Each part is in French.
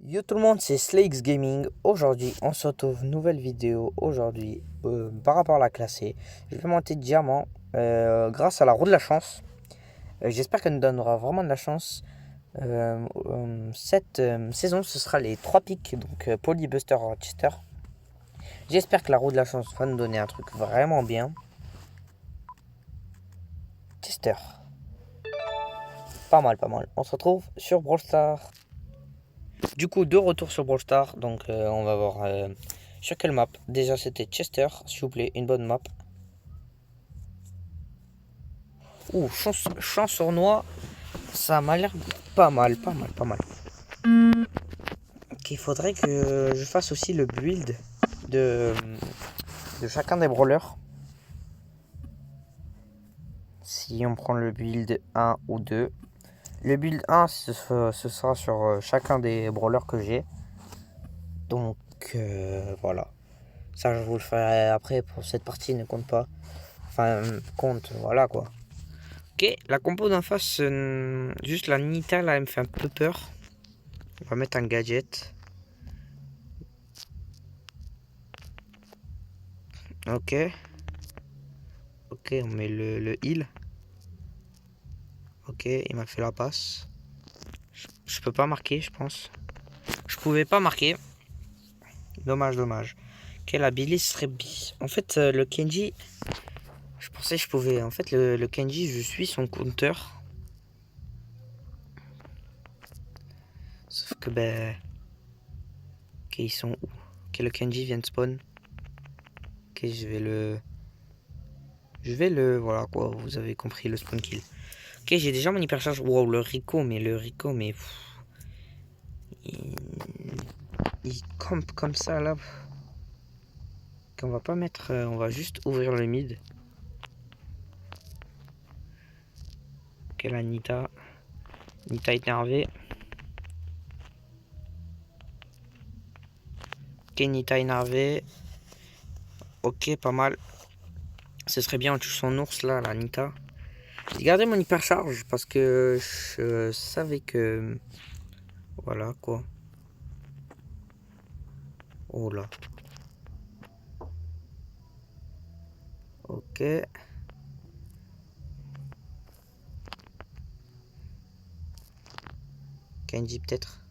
Yo tout le monde, c'est Slakes Gaming. Aujourd'hui, on se retrouve nouvelle vidéo. Aujourd'hui, par rapport à la classée, je vais monter diamant grâce à la roue de la chance. J'espère qu'elle nous donnera vraiment de la chance. Cette saison, ce sera les 3 pics, donc Poly, Buster, Chester. J'espère que la roue de la chance va nous donner un truc vraiment bien. Chester. Pas mal, pas mal. On se retrouve sur Brawl Stars. Du coup, de retour sur Brawl Stars. Donc, on va voir sur quelle map. Déjà, c'était Chester, s'il vous plaît, une bonne map. Ouh, chance sur noix. Ça m'a l'air pas mal, pas mal, pas mal. Ok, il faudrait que je fasse aussi le build de, de chacun des brawlers. Si on prend le build 1 ou 2. Le build 1, ce sera sur chacun des brawlers que j'ai. Donc, voilà. Ça, je vous le ferai après. Pour cette partie, ne compte pas. Enfin, compte, voilà quoi. Ok, la compo d'en face, juste la Nita là, elle me fait un peu peur. On va mettre un gadget. Ok. Ok, on met le heal. Ok, il m'a fait la passe. Je peux pas marquer, je pense. Je pouvais pas marquer. Dommage, dommage. Ok, la Billy serait bi. En fait, le Kenji, je pensais que je pouvais. En fait, le Kenji, je suis son counter. Sauf que, ben. Ok, ils sont où? Ok, le Kenji vient de spawn. Ok, voilà quoi, vous avez compris le spawn kill. Ok, j'ai déjà mon hypercharge. Wow, le Rico, mais il campe comme ça là. On va pas mettre. On va juste ouvrir le mid. Ok, la Nita. Nita énervée. Ok, Nita énervée. Ok, pas mal. Ce serait bien, on tue son ours là, la Nita. J'ai gardé mon hypercharge parce que je savais que. Voilà quoi. Oh là. Ok. Kenji peut-être.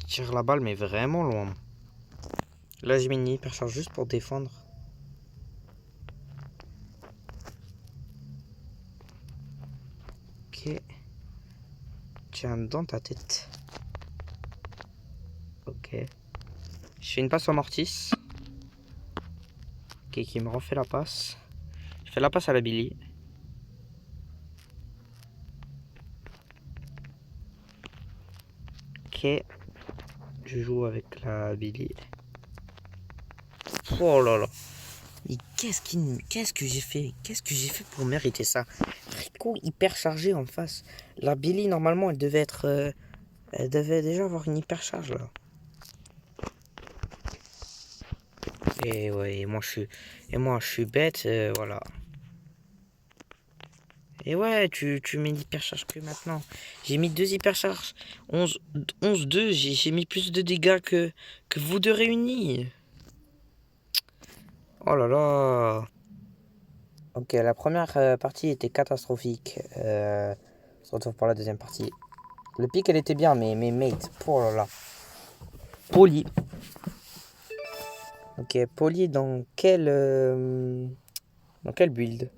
Tire la balle mais vraiment loin. Là j'ai mis une hypercharge juste pour défendre. Ok. Tiens dans ta tête. Ok. Je fais une passe au Mortis. Ok, qui me refait la passe. Je fais la passe à la Billy. Ok. Je joue avec la Billy. Oh là là. Et qu'est-ce que j'ai fait? Qu'est-ce que j'ai fait pour mériter ça? Rico hyper chargé en face. La Billy, normalement, elle devait être. Elle devait déjà avoir une hyper charge là. Et ouais, moi je suis bête, voilà. Et ouais, tu mets l'hypercharge que maintenant. J'ai mis 2 hypercharges. 11-2, j'ai mis plus de dégâts que vous deux réunis. Oh là là. Ok, la première partie était catastrophique. On se retrouve pour la deuxième partie. Le pic, elle était bien, mais mes mates, oh là là. Poli. Ok, Poli dans quel build?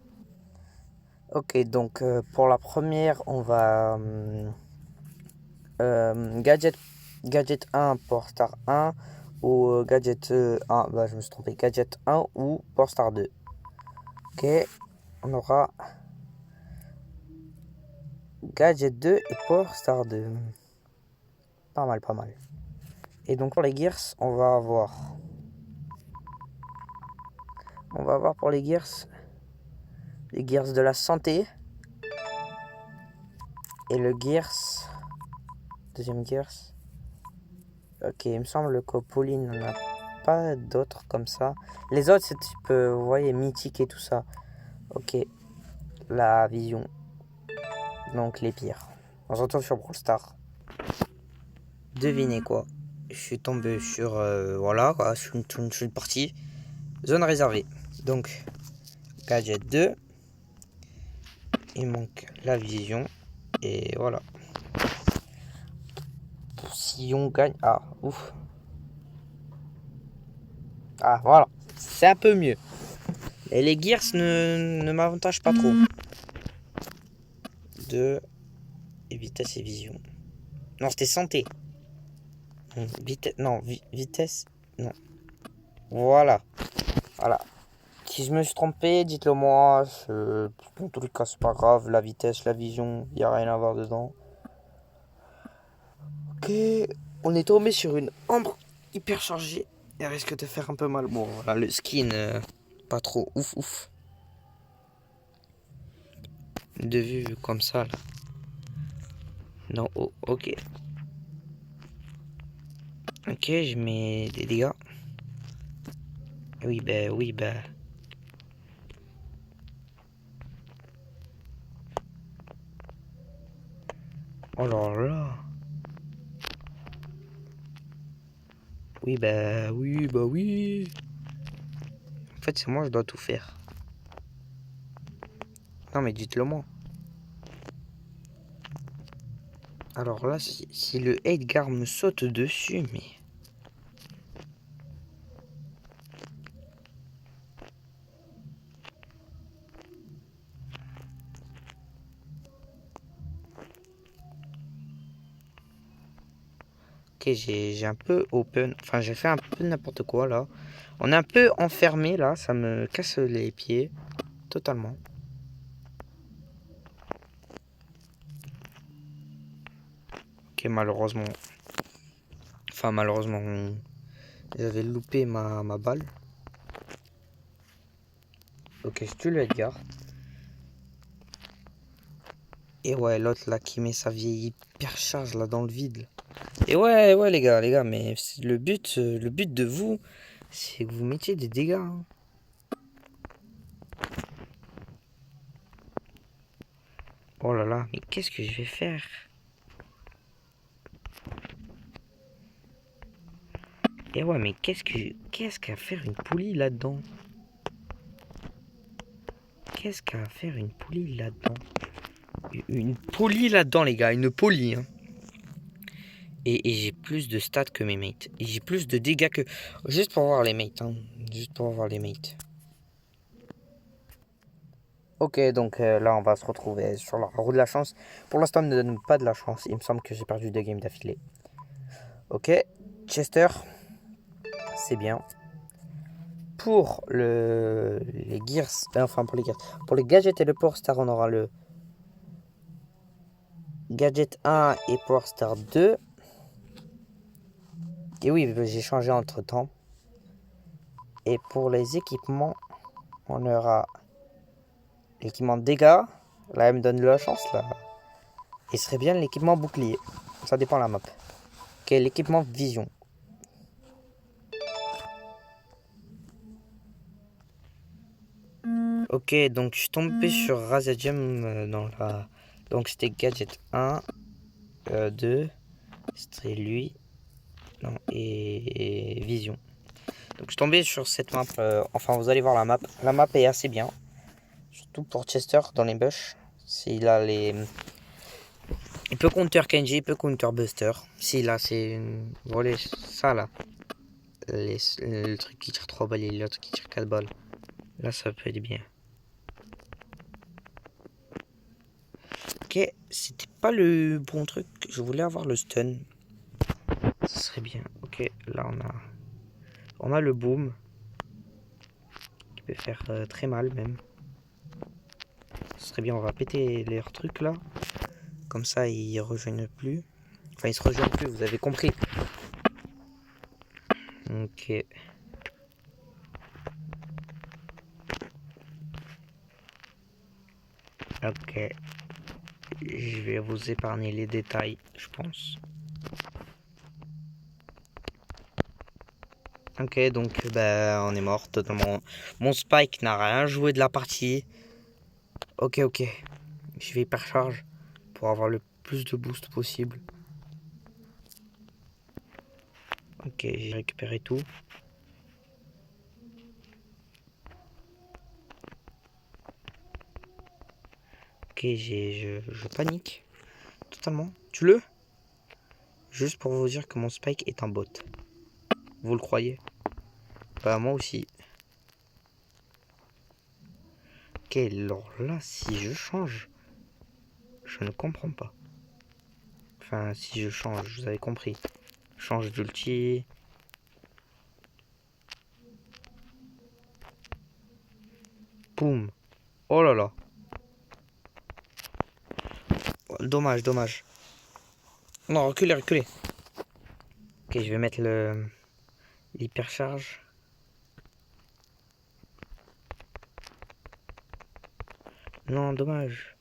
Ok, donc pour la première, on va gadget 1 pour star 1 ou gadget 1, bah, je me suis trompé, gadget 1 ou pour star 2. Ok, on aura gadget 2 et pour star 2. Pas mal, pas mal. Et donc pour les gears, on va avoir pour les gears de la santé et le gears, deuxième gears. Ok, il me semble que Pauline n'en a pas d'autres comme ça. Les autres, c'est type, vous voyez, mythique et tout ça. Ok, la vision. Donc les pires. On se retrouve sur Brawl Stars. Devinez quoi? Je suis tombé sur voilà quoi, sur une partie. Zone réservée. Donc gadget 2. Il manque la vision. Et voilà. Si on gagne. Ah, ouf. Ah, voilà. C'est un peu mieux. Et les Gears ne m'avantagent pas trop. 2. Et vitesse et vision. Non, c'était santé. Vitesse. Non, vitesse. Non. Voilà. Voilà. Si je me suis trompé, dites-le moi. Dans tous les cas, c'est pas grave. La vitesse, la vision, il n'y a rien à voir dedans. Ok. On est tombé sur une ambre hyper chargée. Elle risque de faire un peu mal. Bon, voilà, le skin, pas trop ouf. De vue comme ça, là. Non, oh, ok. Ok, je mets des dégâts. Oui, bah. Oh là là. Oui, bah oui. En fait, c'est moi, je dois tout faire. Non, mais dites-le moi. Alors là, si le Edgar me saute dessus, mais... Ok, j'ai un peu open... Enfin, j'ai fait un peu n'importe quoi, là. On est un peu enfermé, là. Ça me casse les pieds. Totalement. Ok, malheureusement... Enfin, malheureusement... J'avais loupé ma balle. Ok, je tue le Edgar. Et ouais, l'autre, là, qui met sa vieille hyper charge, là, dans le vide. Et ouais, les gars, mais le but de vous, c'est que vous mettiez des dégâts. Hein. Oh là là, mais qu'est-ce que je vais faire? Et ouais, mais qu'est-ce qu'à faire une poulie là-dedans? Qu'est-ce qu'à faire une poulie là-dedans? Une poulie là-dedans, les gars, une poulie. Hein. Et j'ai plus de stats que mes mates. Et j'ai plus de dégâts que... Juste pour voir les mates, hein. Juste pour voir les mates. Ok, donc là, on va se retrouver sur la roue de la chance. Pour l'instant, ne donne pas de la chance. Il me semble que j'ai perdu 2 games d'affilée. Ok, Chester, c'est bien. Pour les Gears, enfin pour les Gears, pour les gadgets et le Power Star, on aura le Gadget 1 et Power Star 2. Et oui, j'ai changé entre temps. Et pour les équipements, on aura l'équipement dégâts. Là, elle me donne de la chance, là. Et ce serait bien l'équipement bouclier. Ça dépend de la map. Ok, l'équipement vision. Ok, donc je suis tombé sur Razadium dans la... Donc c'était Gadget 1, 2, c'était lui, non, et Vision. Donc je suis tombé sur cette map, enfin vous allez voir la map. La map est assez bien, surtout pour Chester dans les bush. S'il a les... Il peut counter Kenji, il peut counter Buster. S'il a c'est... Voilà, ça là. Le truc qui tire 3 balles et l'autre qui tire 4 balles. Là ça peut être bien. Ok, c'était pas le bon truc. Je voulais avoir le stun. Ça serait bien. Ok, là on a le boom. Qui peut faire très mal même. Ce serait bien, on va péter leurs trucs là. Comme ça ils rejoignent plus. Enfin ils se rejoignent plus, vous avez compris. Ok. Ok. Je vais vous épargner les détails, je pense. Ok, donc on est mort totalement. Mon Spike n'a rien joué de la partie. Ok. Je vais hyper charge. pour avoir le plus de boost possible. Ok, j'ai récupéré tout. Ok, je panique totalement. Tue-le. Juste pour vous dire que mon Spike est un bot. Vous le croyez? Bah moi aussi. Ok, alors là, si je change, je ne comprends pas. Enfin, si je change, vous avez compris. Change d'ulti. Boum. Oh là là. Dommage, dommage. Non, reculez, reculez. Ok, je vais mettre l'hypercharge. Non, dommage.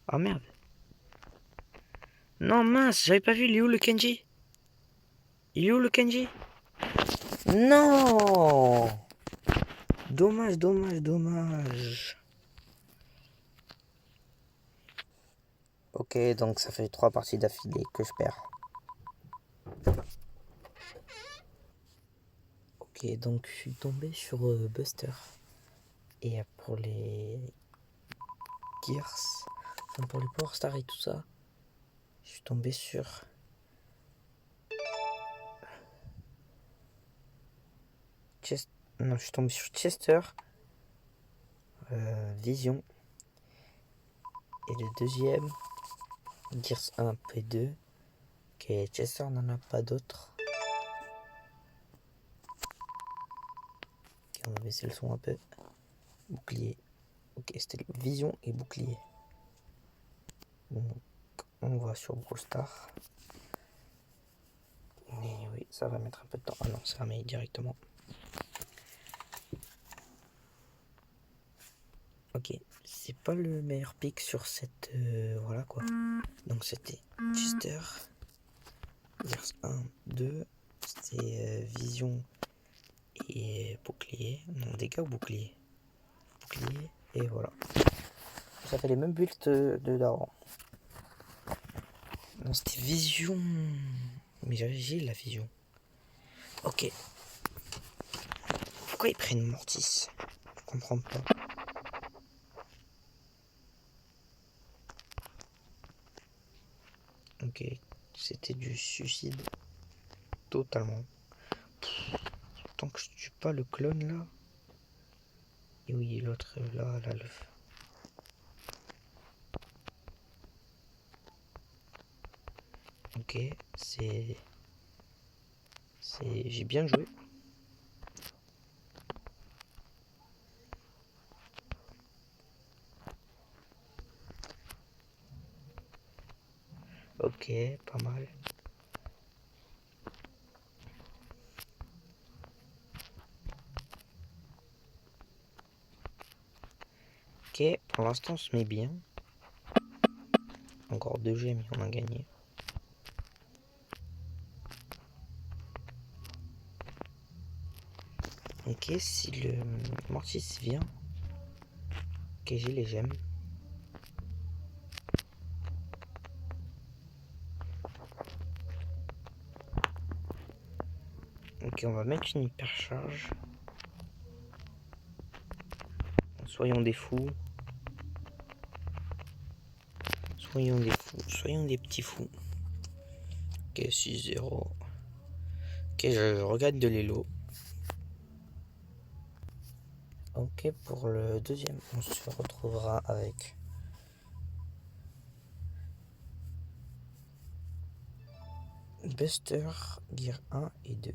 Ah merde. Non, mince, j'avais pas vu. Il est où le Kenji? Il est où le Kenji? Non! Dommage, dommage, dommage. Ok, donc ça fait 3 parties d'affilée que je perds. Ok, donc je suis tombé sur Buster. Et pour les Gears, enfin pour les Power Stars et tout ça, je suis tombé sur non, je suis tombé sur Chester, Vision. Et le deuxième, Gears 1 P2. Ok, Chester n'en a pas d'autres. Ok, on va baisser le son un peu. Bouclier. Ok, c'était Vision et bouclier. Donc, on va sur Brawl Stars. Mais oui, ça va mettre un peu de temps. Ah non, ça va mettre directement. Ok, c'est pas le meilleur pick sur cette... voilà quoi. Donc c'était Chester. Gears 1, 2. C'était Vision et bouclier. Non, dégâts ou bouclier? Bouclier, et voilà. Ça fait les mêmes builds de d'avant. Non, c'était Vision. Mais j'ai la Vision. Ok. Pourquoi ils prennent Mortis? Je comprends pas. Ok. C'était du suicide. Totalement. Tant que je tue pas le clone là. Et oui, l'autre là, le... Ok, c'est... J'ai bien joué. Ok, pas mal. Ok, pour l'instant on se met bien. Encore 2 gemmes et on a gagné. Ok, si le Mortis vient. Ok, j'ai les gemmes. Ok, on va mettre une hypercharge. Soyons des fous. Soyons des fous. Soyons des petits fous. Ok, 6-0. Ok, je regarde de l'élo. Ok, pour le deuxième, on se retrouvera avec Buster, Gear 1 et 2.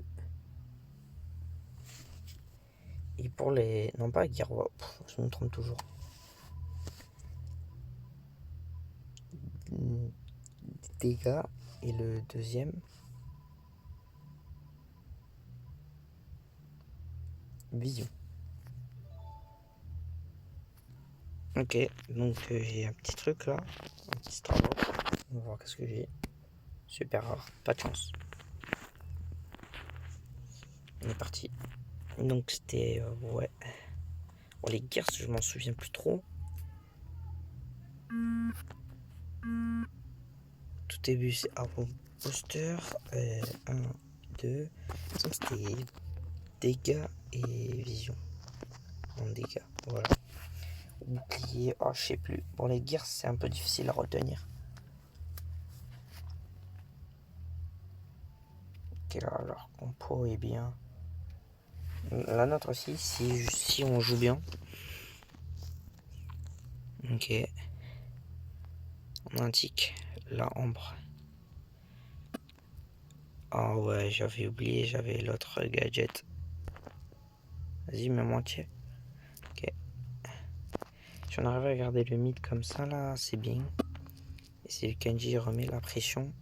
Et pour les... Non, pas Gear... je me trompe toujours. Dégâts. Et le deuxième... Vision. Ok, donc j'ai un petit truc là. Un petit Starbuck. On va voir qu'est-ce que j'ai. Super rare. Pas de chance. On est parti. Donc c'était... ouais. Bon, les Gears, je m'en souviens plus trop. Tout début, c'est arbre booster. 1, 2. C'était dégâts et vision. En dégâts, voilà. Bouclier, oh, je sais plus. Bon, les gears, c'est un peu difficile à retenir. Ok, alors, compo est bien. La nôtre aussi, si on joue bien. Ok. On indique la ombre. Ah ouais, j'avais oublié, j'avais l'autre gadget. Vas-y, mets moitié. Ok. Si on arrive à garder le mid comme ça, là, c'est bien. Et si le Kenji remet la pression,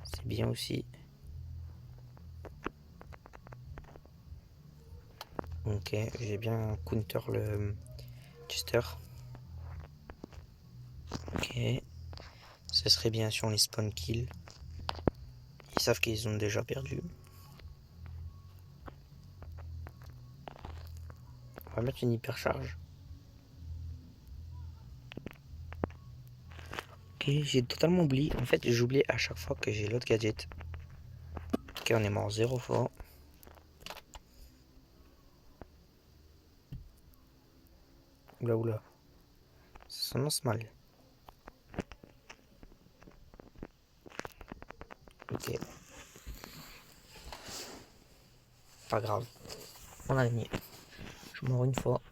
c'est bien aussi. Ok, j'ai bien counter le Chester. Ok. Ce serait bien si on les spawn kill. Ils savent qu'ils ont déjà perdu. On va mettre une hypercharge. Ok, j'ai totalement oublié. En fait, j'oublie à chaque fois que j'ai l'autre gadget. Ok, on est mort 0 fois. Oula oula. Ça s'annonce mal. Ok. Pas grave. On a gagné. Je mors une fois.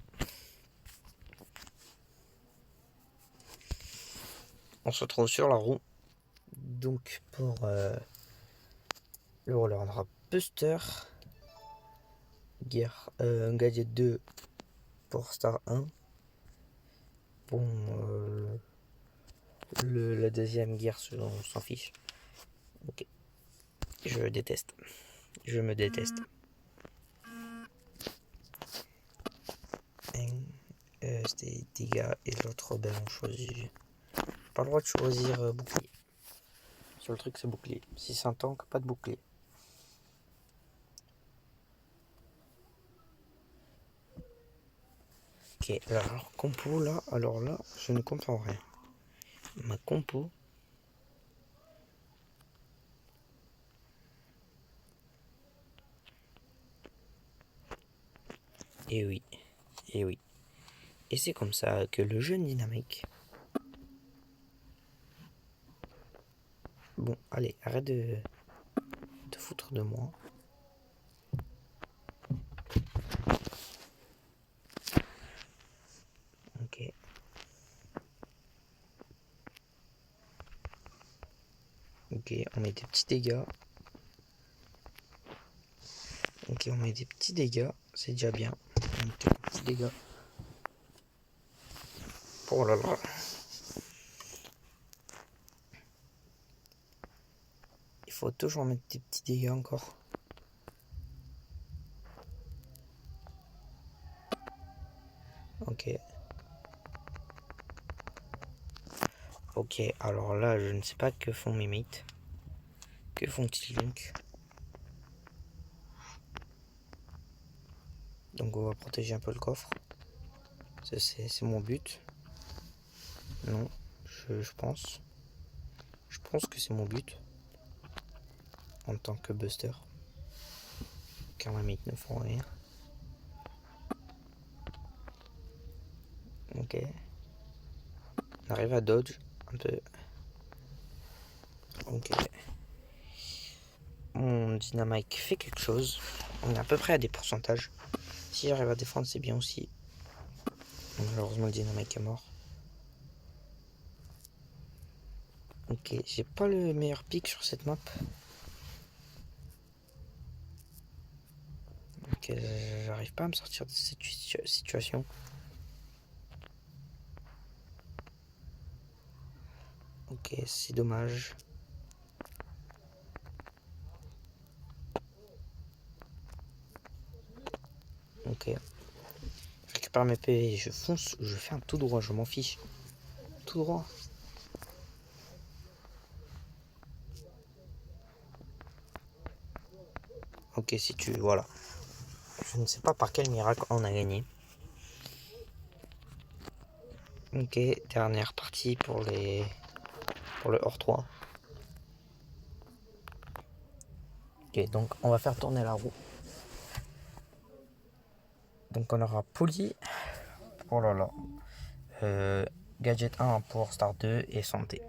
On se retrouve sur la roue. Donc pour le roller, on aura Buster. Gear, gadget 2 pour Star 1. Bon, la deuxième gear, on s'en fiche. Ok. Je déteste. Je me déteste. C'était dégâts et l'autre, ben on choisit. Pas le droit de choisir bouclier. Sur le truc, c'est bouclier. Si c'est un tank, pas de bouclier. Ok, alors compo là, alors là, je ne comprends rien. Ma compo. Et oui, et oui. Et c'est comme ça que le jeu dynamique. Bon, allez, arrête de foutre de moi. Ok. Ok, on met des petits dégâts. Ok, on met des petits dégâts. C'est déjà bien. On met des petits dégâts. Oh là là. Il faut toujours mettre des petits dégâts encore. Ok. Ok, alors là, je ne sais pas que font mes mates. Que font-ils donc? Donc on va protéger un peu le coffre. C'est mon but. Non, je pense. Je pense que c'est mon but. En tant que buster. Car mes mates ne font rien. Ok. On arrive à dodge un peu. Ok. Mon dynamite fait quelque chose. On est à peu près à des pourcentages. Si j'arrive à défendre, c'est bien aussi. Malheureusement, le dynamite est mort. Ok, j'ai pas le meilleur pic sur cette map. Ok, j'arrive pas à me sortir de cette situation. Ok, c'est dommage. Ok. Je récupère mes PV, je fonce, je fais un tout droit, je m'en fiche. Tout droit. Ok, si tu... Voilà. Je ne sais pas par quel miracle on a gagné. Ok, dernière partie pour le hors 3. Ok, donc on va faire tourner la roue. Donc on aura Poli. Oh là là. Gadget 1 pour Star 2 et Santé.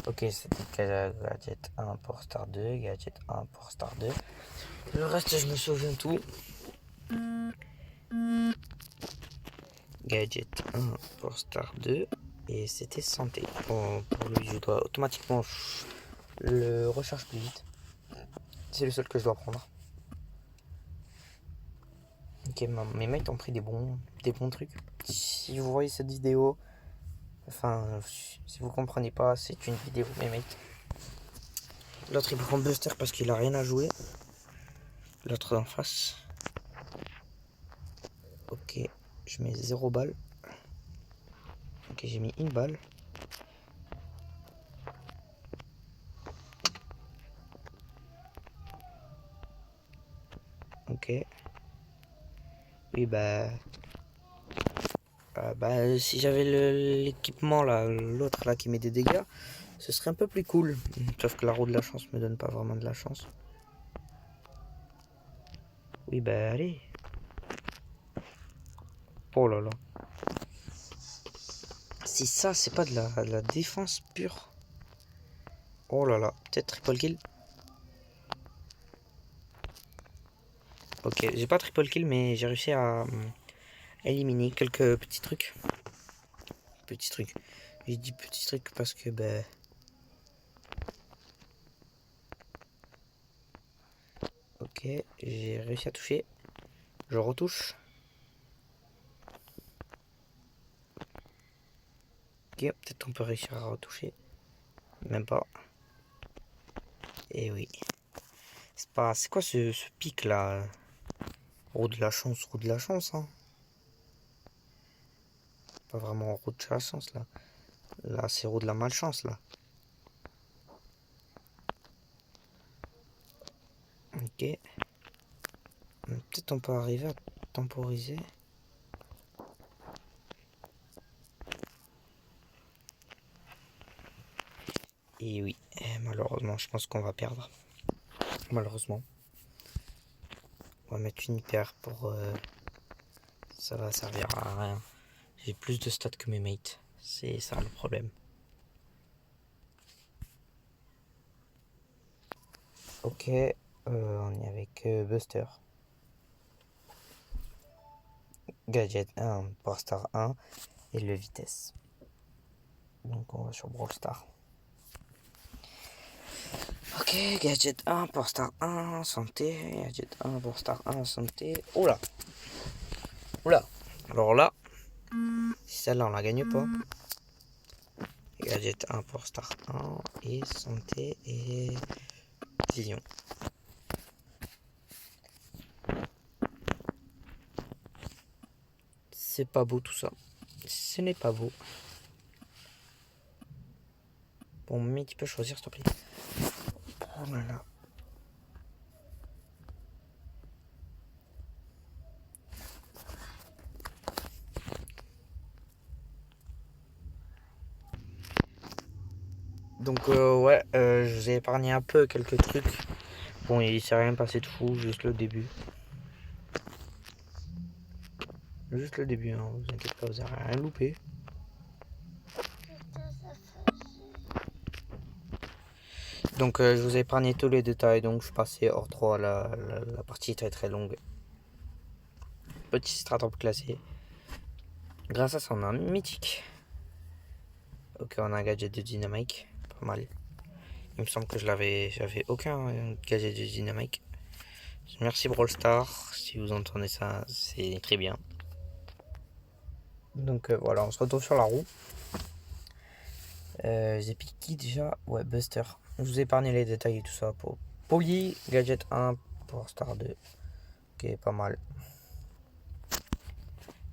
Ok, c'était Gadget 1 pour Star 2, Gadget 1 pour Star 2. Le reste, je me souviens tout. Gadget 1 pour Star 2 et c'était Santé. Bon, pour lui, je dois automatiquement le recharge plus vite. C'est le seul que je dois prendre. Ok, mes mates ont pris des bons trucs. Si vous voyez cette vidéo, enfin, si vous comprenez pas, c'est une vidéo, mes mates. L'autre il prend Buster parce qu'il a rien à jouer. L'autre en face. Ok, je mets 0 balle. Ok, j'ai mis une balle. Ok. Oui, si j'avais l'équipement là, l'autre là qui met des dégâts, ce serait un peu plus cool. Sauf que la roue de la chance me donne pas vraiment de la chance. Oui, allez. Oh là là. Si ça, c'est pas de la défense pure. Oh là là. Peut-être triple kill. Ok, j'ai pas triple kill, mais j'ai réussi à éliminer quelques petits trucs. Petits trucs. J'ai dit petits trucs parce que, ok, j'ai réussi à toucher. Je retouche. Ok, peut-être on peut réussir à retoucher. Même pas. Et oui. C'est quoi ce pic là? Roue de la chance, hein. Pas vraiment roue de la chance là. Là, c'est roue de la malchance là. Ok. Peut-être on peut arriver à temporiser. Et oui, malheureusement, je pense qu'on va perdre. Malheureusement. On va mettre une hyper pour... ça va servir à rien. J'ai plus de stats que mes mates. C'est ça le problème. Ok, on est avec Buster. Gadget 1 pour Star 1 et le vitesse. Donc on va sur Brawl Star. Ok, Gadget 1 pour Star 1, santé. Gadget 1 pour Star 1, santé. Oula. Oula. Alors là, si celle-là on la gagne pas. Gadget 1 pour Star 1 et santé et vision. C'est pas beau tout ça. Ce n'est pas beau. Bon, mais tu peux choisir s'il te plaît. Oh là là. Donc ouais, je vous ai épargné un peu quelques trucs. Bon, il s'est rien passé de fou, juste le début. Juste le début, hein, vous inquiétez pas, vous n'avez rien loupé. Donc je vous ai épargné tous les détails, donc je suis passé hors 3, la partie est très très longue. Petit stratop classé. Grâce à ça, on a un mythique. Ok, on a un gadget de dynamique, pas mal. Il me semble que j'avais aucun gadget de dynamique. Merci Brawl Star, si vous entendez ça, c'est très bien. Donc voilà, on se retrouve sur la roue. J'ai piqué déjà, ouais, Buster. Je vous ai épargné les détails et tout ça pour Poli, gadget 1 pour Star 2. Ok, pas mal.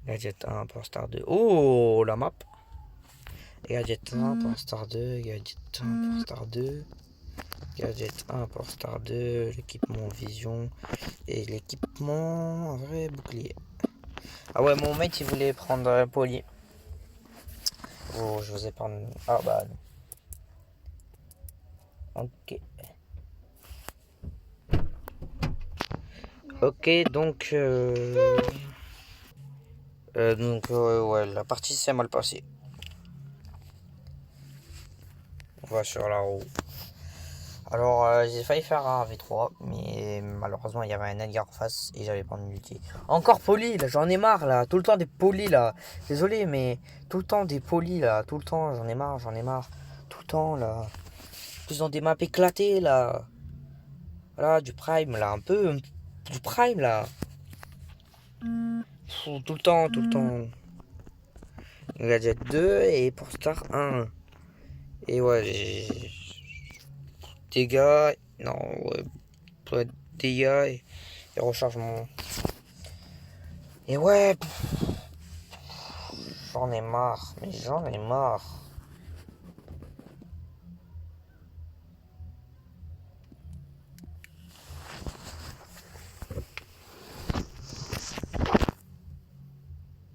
Gadget 1 pour Star 2. Oh, la map. Gadget 1 pour Star 2, Gadget 1 pour Star 2. Gadget 1 pour Star 2, l'équipement Vision et l'équipement un vrai bouclier. Ah ouais, mon mate il voulait prendre Poli. Oh, je vous ai pas. Ah bah non. Ok. Ok, donc ouais, la partie s'est mal passée. On va sur la roue. Alors, j'ai failli faire un V3, mais malheureusement, il y avait un Edgar en face et j'avais pas de multi. Encore poli, là, j'en ai marre, là. Tout le temps des polis, là. Désolé, mais tout le temps des polis, là. Tout le temps, j'en ai marre, j'en ai marre. Tout le temps, là. Plus dans des maps éclatées, là. Voilà, du prime, là. Un peu du prime, là. Tout le temps, tout le temps. Gadget 2 et pour Star 1. Et ouais, j'ai... Dégâts... Non, ouais. Dégâts et rechargement. Et ouais, j'en ai marre, mais j'en ai marre.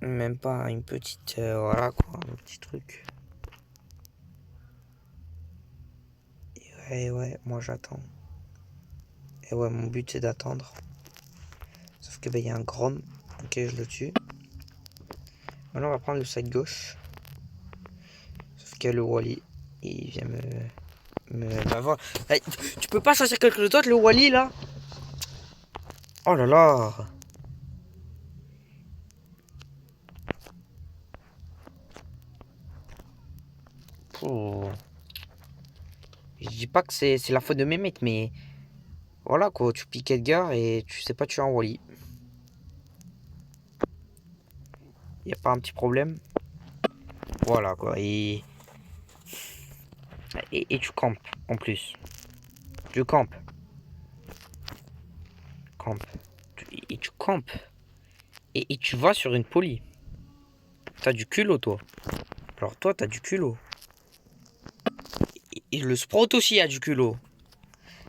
Même pas une petite, voilà quoi, un petit truc. Et ouais, moi j'attends. Et ouais, mon but c'est d'attendre. Sauf que il y a un Grom. Ok, je le tue. Maintenant on va prendre le side gauche. Sauf qu'il y a le Wally. Il vient m'avoir. Hey, tu peux pas choisir quelque chose d'autre, le Wally là? Oh là là. Pouh. Je dis pas que c'est la faute de mes mates, mais voilà quoi, tu piques Edgar et tu sais pas tuer un Wally. Y a pas un petit problème? Voilà quoi, et tu campes en plus. Tu campes. Campe. Et tu campes. Et tu vas sur une poly. T'as du culot toi. Alors toi t'as du culot. Et le Sprout aussi a du culot.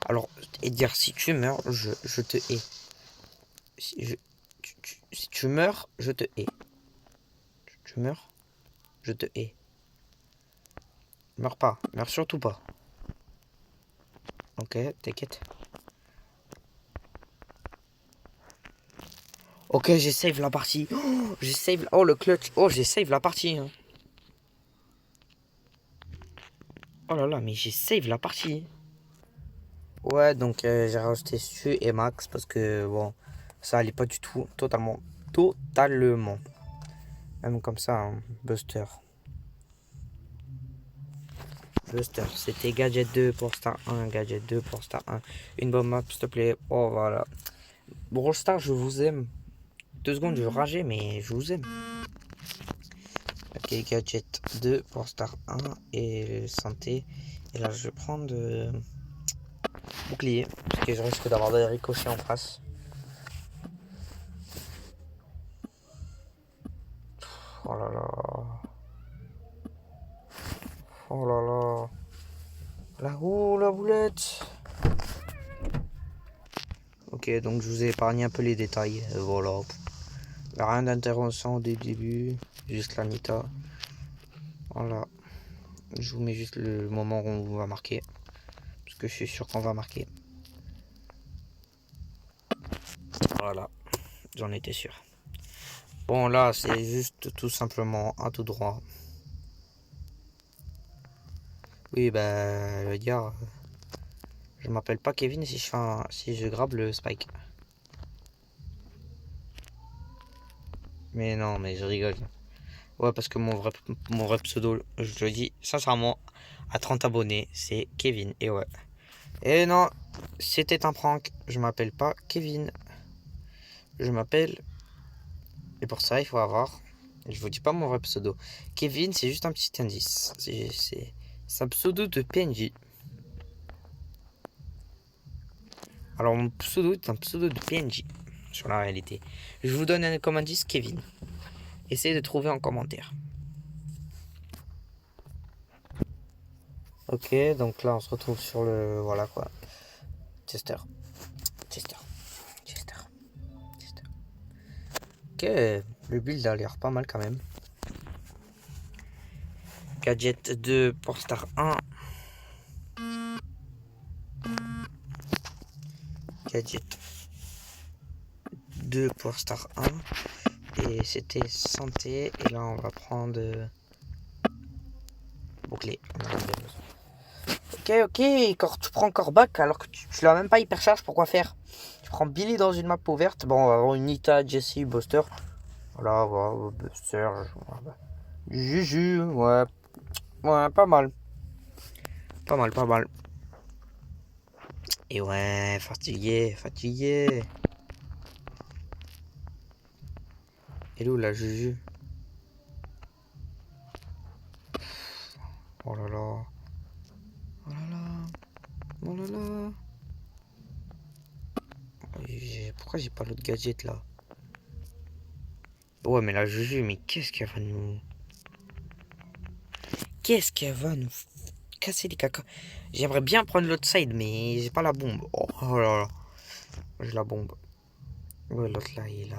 Alors, et dire si tu meurs, je te hais. Si tu meurs, je te hais. Tu meurs, je te hais. Meurs pas, meurs surtout pas. Ok, t'inquiète. Ok, j'ai save la partie. Oh, j'ai save. Oh, le clutch. Oh, j'ai save la partie. Hein. Oh là là, mais j'ai save la partie. Ouais, donc j'ai rajouté Su et Max parce que bon, ça allait pas du tout. Totalement. Totalement. Même comme ça, hein, Buster. Buster, c'était Gadget 2 pour Star 1, Gadget 2 pour Star 1. Une bonne map, s'il te plaît. Oh, voilà. Brawl Star, je vous aime. 2 secondes, je vais rager, mais je vous aime. Ok, Gadget 2 pour Star 1 et santé. Et là, je vais prendre bouclier, parce que je risque d'avoir des ricochets en face. Oh là là. Oh là là. Là-haut, la boulette. Ok, donc je vous ai épargné un peu les détails. Voilà. Rien d'intéressant dès le début. Juste la Nita. Voilà. Je vous mets juste le moment où on va marquer. Parce que je suis sûr qu'on va marquer. Voilà. J'en étais sûr. Bon, là, c'est juste tout simplement un tout droit. Oui, bah, le gars, je m'appelle pas Kevin si si je grabe le spike. Mais non, mais je rigole. Ouais, parce que mon vrai pseudo, je le dis sincèrement, à 30 abonnés, c'est Kevin. Et ouais. Et non, c'était un prank. Je m'appelle pas Kevin. Je m'appelle. Et pour ça, il faut avoir. Je vous dis pas mon vrai pseudo. Kevin, c'est juste un petit indice. C'est un pseudo de PNJ. Alors, mon pseudo est un pseudo de PNJ. Sur la réalité. Je vous donne comme indice Kevin. Essayez de trouver en commentaire. Ok, donc là on se retrouve sur le... Voilà quoi. Chester. Chester. Chester. Chester. Ok, le build a l'air pas mal quand même. Gadget 2 pour Star 1. Gadget 2 pour Star 1. Et c'était santé. Et là on va prendre... bouclé. Ok, tu prends Corbac alors que tu l'as même pas hypercharge, pourquoi faire? Tu prends Billy dans une map ouverte, bon on va avoir une Nita, Jesse, Buster. Voilà, voilà, Buster, Juju, ouais, ouais, pas mal. Pas mal, pas mal. Et ouais, fatigué, fatigué. Et où la Juju? Oh là là. Oh là là. Oh là là. Pourquoi j'ai pas l'autre gadget là? Ouais, mais la Juju, mais qu'est-ce qu'elle va nous... Qu'est-ce qu'elle va nous casser les cacas? J'aimerais bien prendre l'autre side, mais j'ai pas la bombe. Oh, oh là là. J'ai la bombe. Ouais, l'autre là, il est là.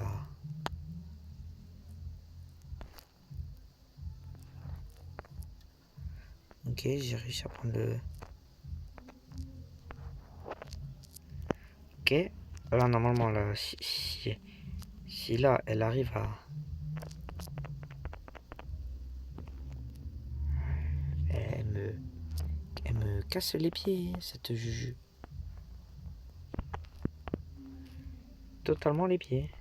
Ok, j'ai réussi à prendre le... Ok. Là, normalement, là, si là, elle arrive à... Elle me casse les pieds, cette Juju. Totalement les pieds.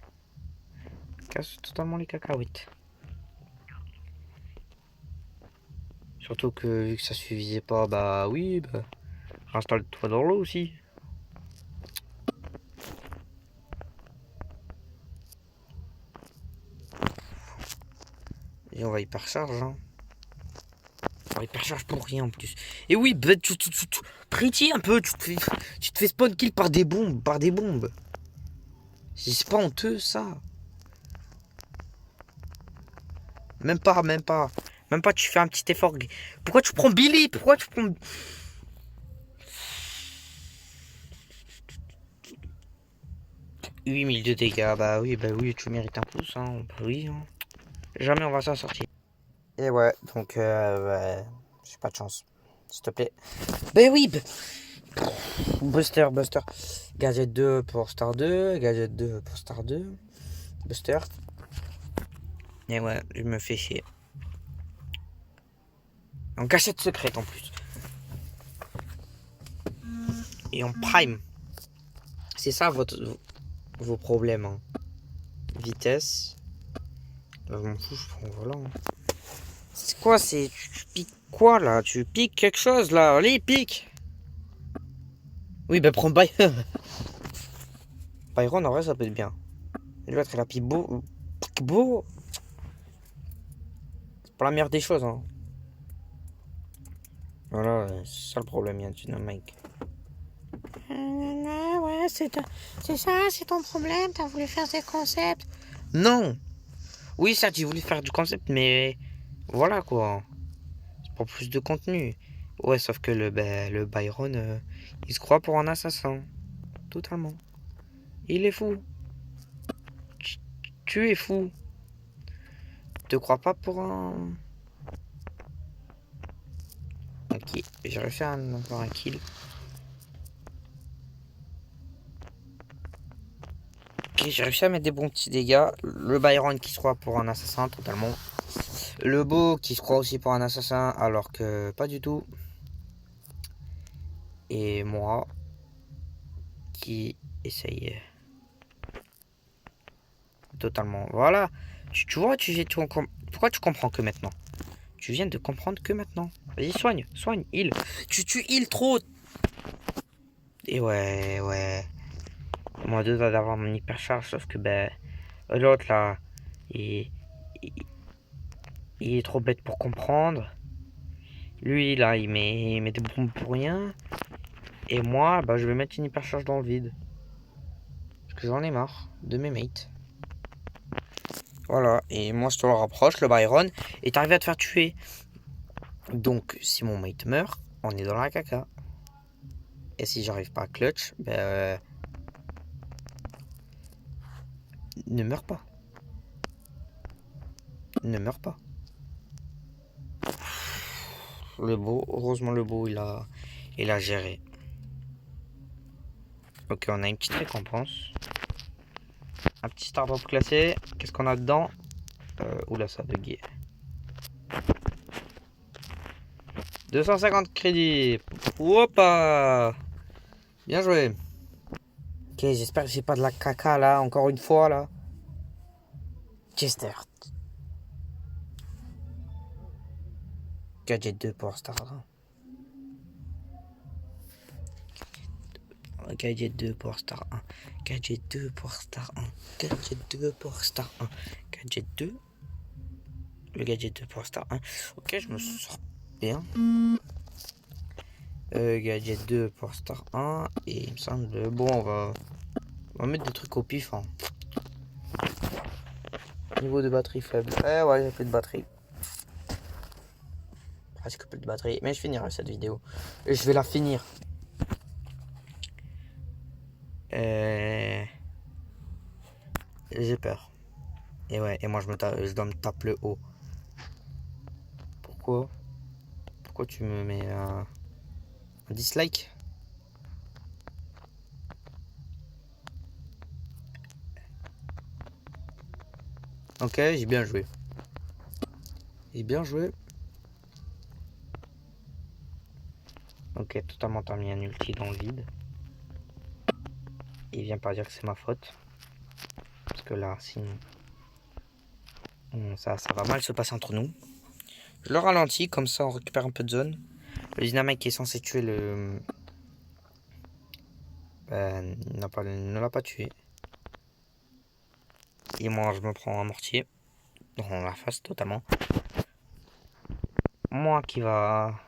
Casse totalement les cacahuètes. Surtout que vu que ça suffisait pas, bah oui, bah... Installe-toi dans l'eau aussi. Et on va hypercharge, hein. On va hypercharge pour rien en plus. Et oui, bah, pretty un peu, tu te fais spawn kill par des bombes, C'est pas honteux ça. Même pas, même pas. Même pas, tu fais un petit effort. Pourquoi tu prends Billy? Pourquoi tu prends... 8000 de dégâts, bah oui, tu mérites un pouce, hein. Bah oui, hein. Jamais on va s'en sortir. Et ouais, donc, j'ai pas de chance. S'il te plaît. Ben oui, Buster. Gadget 2 pour Star 2, Gadget 2 pour Star 2, Buster. Et ouais, je me fais chier. En cachette secrète en plus. Et en prime. C'est ça vos problèmes. Hein. Vitesse. Là, je m'en fous, je prends voilà. Hein. C'est quoi, tu piques quoi là? Tu piques quelque chose là? Allez, pique! Oui, ben prends Byron. Byron, en vrai, ça peut être bien. Il va être la beau. C'est pas la meilleure des choses. Hein. Voilà, c'est ça le problème, il y a un dynamique. Ouais, c'est ça, c'est ton problème, t'as voulu faire des concepts. Non! Oui, certes, j'ai voulu faire du concept, mais voilà quoi. C'est pour plus de contenu. Ouais, sauf que le Byron, il se croit pour un assassin. Totalement. Il est fou. Tu es fou. Te crois pas pour un... Ok, j'ai réussi à avoir un kill. Ok, j'ai réussi à mettre des bons petits dégâts. Le Byron qui se croit pour un assassin, totalement. Le beau qui se croit aussi pour un assassin, alors que pas du tout. Et moi qui essaye totalement. Voilà. Tu vois, pourquoi tu comprends que maintenant? Tu viens de comprendre que maintenant. Vas-y, soigne, heal. Tu heal trop. Et ouais. Moi, deux d'avoir mon hypercharge, sauf que l'autre là, il, il, il est trop bête pour comprendre. Lui là, il met des bombes pour rien. Et moi, je vais mettre une hypercharge dans le vide. Parce que j'en ai marre de mes mates. Voilà, et moi je te le rapproche, le Byron, et t'arrives à te faire tuer. Donc, si mon mate meurt, on est dans la caca. Et si j'arrive pas à clutch, ben ne meurs pas. Ne meurs pas. Le beau, heureusement le beau il a géré. Ok, on a une petite récompense. Un petit stardrop classé. Qu'est-ce qu'on a dedans? Oula, ça a bugué. 250 crédits. Hoppa. Bien joué. Ok, j'espère que j'ai pas de la caca là, encore une fois là. Chester. Gadget 2 pour Star 1. Gadget 2 pour Star 1. Gadget 2 pour Star 1. Gadget 2 pour Star 1. Gadget 2. Le gadget 2 pour Star 1. Ok, je me sors bien. Gadget 2 pour Star 1. Et il me semble. Bon, on va mettre des trucs au pif. Hein. Niveau de batterie faible. Ouais, j'ai plus de batterie. Presque plus de batterie. Mais je finirai cette vidéo. Et je vais la finir. J'ai peur. Et ouais, et moi je dois me taper le haut. Pourquoi? Pourquoi tu me mets un dislike? Ok, j'ai bien joué. J'ai bien joué. Ok, totalement t'as mis un ulti dans le vide. Il vient pas dire que c'est ma faute. Parce que là, sinon... ça va mal se passer entre nous. Je le ralentis, comme ça on récupère un peu de zone. Le dynamite qui est censé tuer le... ne l'a pas tué. Et moi je me prends un mortier. Dans la face totalement. Moi qui va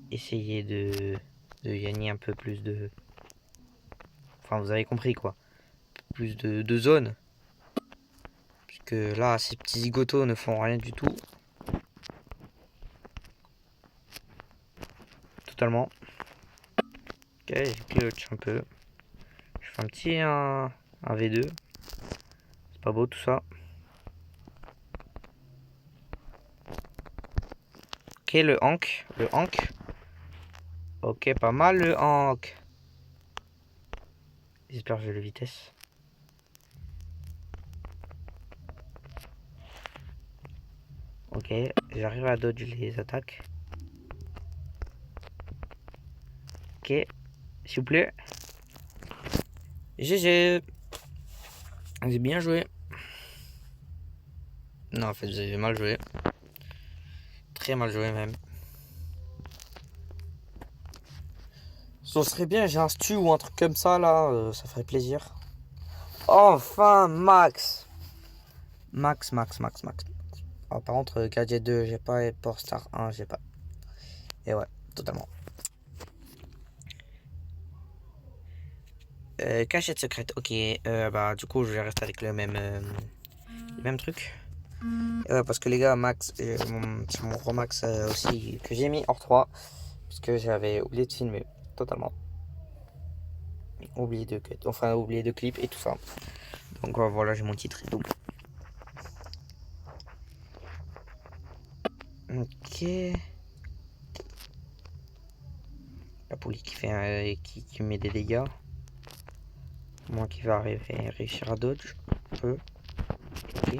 essayer de gagner un peu plus de... Enfin vous avez compris quoi. Plus de zone. Puisque là ces petits zigotos ne font rien du tout. Totalement. Ok, j'ai clutch un peu. Je fais un petit un V2. C'est pas beau tout ça. Ok, le Hank. Le Hank. Ok, pas mal le Hank. J'espère que j'ai la vitesse. Ok, j'arrive à dodge les attaques. Ok, s'il vous plaît. GG. J'ai bien joué. Non, en fait, vous avez mal joué. Très mal joué même. Ce serait bien, j'ai un stu ou un truc comme ça là, ça ferait plaisir. Enfin, Max. Max. Oh, par contre, Gadget 2, j'ai pas, et Port Star 1, j'ai pas. Et ouais, totalement. Cachette secrète, ok. Bah, du coup, je vais rester avec le même truc. Ouais, parce que les gars, Max, c'est mon gros Max aussi que j'ai mis hors 3. Parce que j'avais oublié de filmer, totalement. Oublié de clip et tout ça. Donc voilà, j'ai mon titre et tout. Ok. La poulie qui fait qui met des dégâts. Moi qui va réussir à dodge un peu. Ok.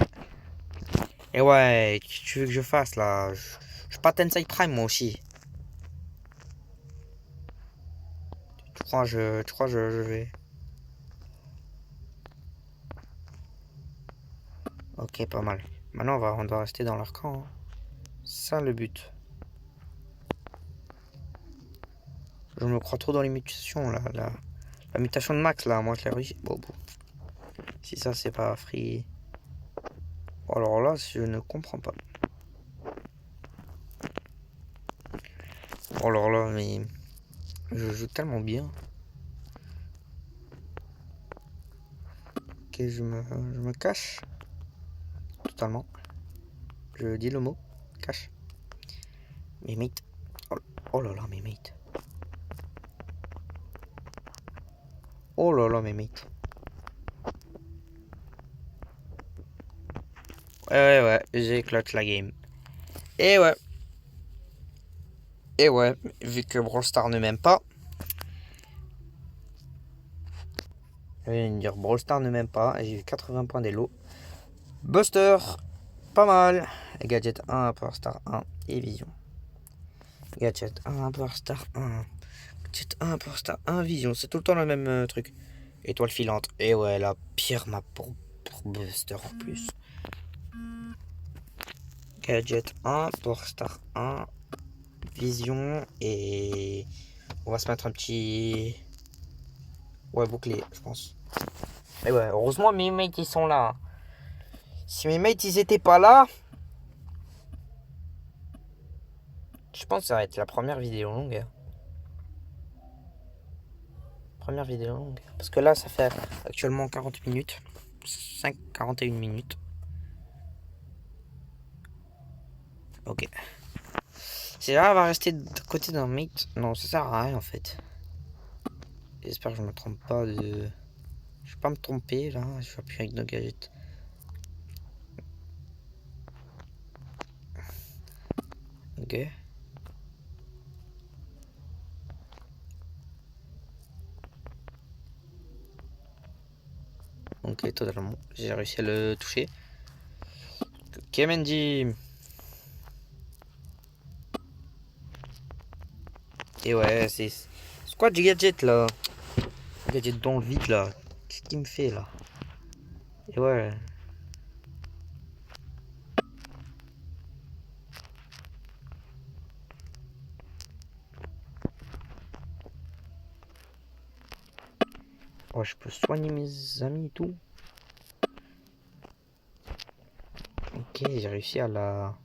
Et ouais, qu'est-ce que tu veux que je fasse là? Je suis pas Tensei Prime moi aussi. Tu crois je vais. Ok, pas mal. Maintenant on doit rester dans leur camp. Hein. C'est ça le but. Je me crois trop dans les mutations là. La mutation de Max là, moi je l'ai réussi. Bon. Si ça c'est pas free. Alors là, je ne comprends pas. Alors là, mais je joue tellement bien. Ok, je me cache. Totalement. Je dis le mot. Cache. Limite. Oh là là, mes mates. Oh là là, mes mates. Ouais, j'ai clutch la game. Et ouais. Et ouais, vu que Brawl Stars ne m'aime pas. Je viens de dire Brawl Stars ne m'aime pas. J'ai eu 80 points d'élo. Buster, pas mal. Gadget 1, Power Star 1 et Vision. Gadget 1, Power Star 1. Gadget 1, Power Star 1, Vision. C'est tout le temps le même truc. Étoile filante. Et ouais, la pire map pour Buster en plus. Gadget 1, Power Star 1, Vision. Et on va se mettre un petit... Ouais, bouclier, je pense. Et ouais, heureusement mes mates ils sont là. Si mes mates ils étaient pas là, je pense que ça va être la première vidéo longue. Première vidéo longue. Parce que là ça fait actuellement 40 minutes. 41 minutes. Ok. Si là elle va rester de côté d'un mate, non ça sert à rien en fait. J'espère que je me trompe pas de... Je vais pas me tromper là, je vais appuyer avec nos gadgets. Ok. Ok, totalement. J'ai réussi à le toucher. Ok, Mendy. Et ouais, c'est quoi du gadget là? Gadget dans le vide là. Qu'est-ce qu'il me fait là? Et ouais. Oh, je peux soigner mes amis et tout. Ok, j'ai réussi à la...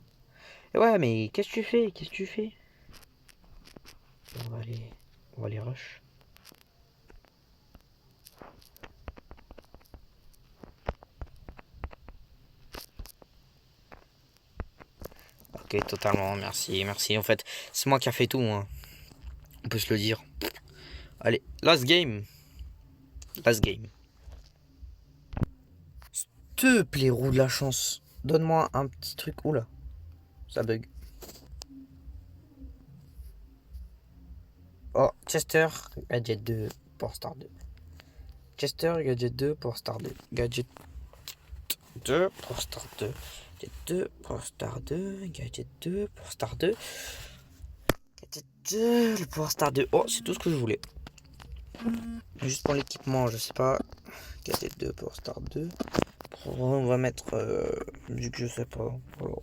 Et ouais, mais qu'est-ce que tu fais? Qu'est-ce que tu fais? On va aller... On va aller rush. Ok, totalement, merci, merci. En fait, c'est moi qui a fait tout, hein. On peut se le dire. Allez, last game. Last game. S'il te plaît, roue de la chance. Donne-moi un petit truc. Oula, ça bug. Oh, Chester, gadget 2 pour Star 2. Chester, gadget 2 pour Star 2. Gadget 2 pour Star 2. Gadget 2 pour Star 2. Gadget 2 pour Star 2. Gadget 2 pour Star 2. Oh, c'est tout ce que je voulais. Juste pour l'équipement, je sais pas. Gadget 2 pour Star 2. On va mettre... vu que je sais pas. Voilà.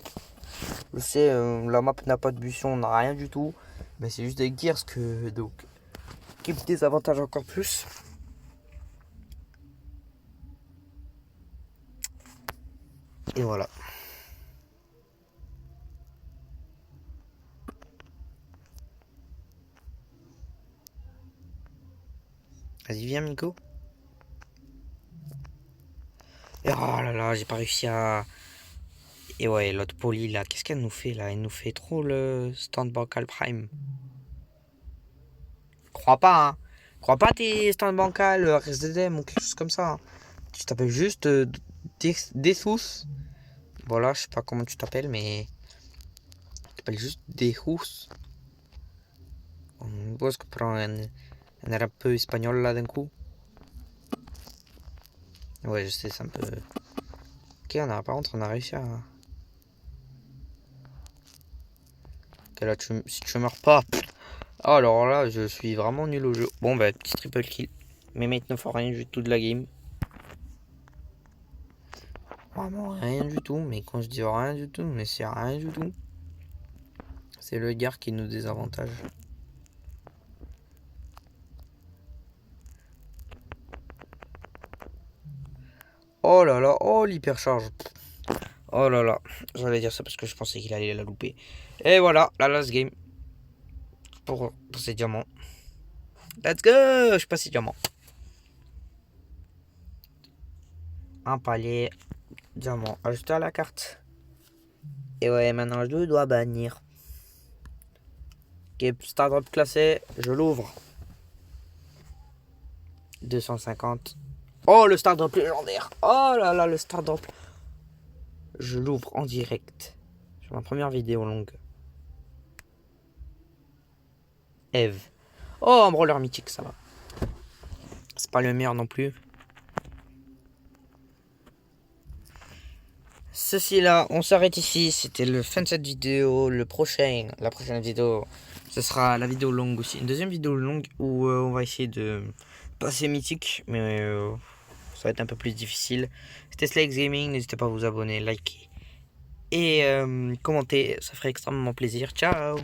Je sais, la map n'a pas de buisson, on n'a rien du tout. Mais c'est juste des gears que... Donc, qui me désavantage encore plus. Et voilà. Vas-y, viens, Miko. Et oh là là, j'ai pas réussi à... Et ouais, l'autre poli là, qu'est-ce qu'elle nous fait là? Elle nous fait trop le stand bancal prime. Crois pas, hein. Crois pas tes stand bancal RSDM ou quelque chose comme ça, hein. Tu t'appelles juste Dessous. Voilà, je sais pas comment tu t'appelles, mais... Tu t'appelles juste Dessous. On voit ce que prend un air un peu espagnol là d'un coup. Ouais, je sais, c'est un peu... Ok, par contre, on a réussi à... Ok, là, si tu meurs pas... Oh, alors là, je suis vraiment nul au jeu. Bon, bah, petit triple kill. Mes mates ne font rien du tout de la game. Vraiment rien du tout. Mais quand je dis rien du tout, mais c'est rien du tout. C'est le gars qui nous désavantage. Oh là là, oh l'hypercharge. Oh là là, j'allais dire ça parce que je pensais qu'il allait la louper. Et voilà, la last game. Pour ces diamants. Let's go, je suis passé diamant. Un palier, diamant ajouté à la carte. Et ouais, maintenant je dois bannir. Ok, Star Drop classé, je l'ouvre. 250. Oh, le Star Drop légendaire. Oh là là, le Star Drop. Je l'ouvre en direct. Sur ma première vidéo longue. Eve. Oh, un brawler mythique, ça va. C'est pas le meilleur non plus. Ceci là, on s'arrête ici. C'était le fin de cette vidéo. La prochaine vidéo, ce sera la vidéo longue aussi. Une deuxième vidéo longue où on va essayer de passer mythique. Mais ça va être un peu plus difficile. C'était Slax Gaming. N'hésitez pas à vous abonner, liker et commenter. Ça ferait extrêmement plaisir. Ciao!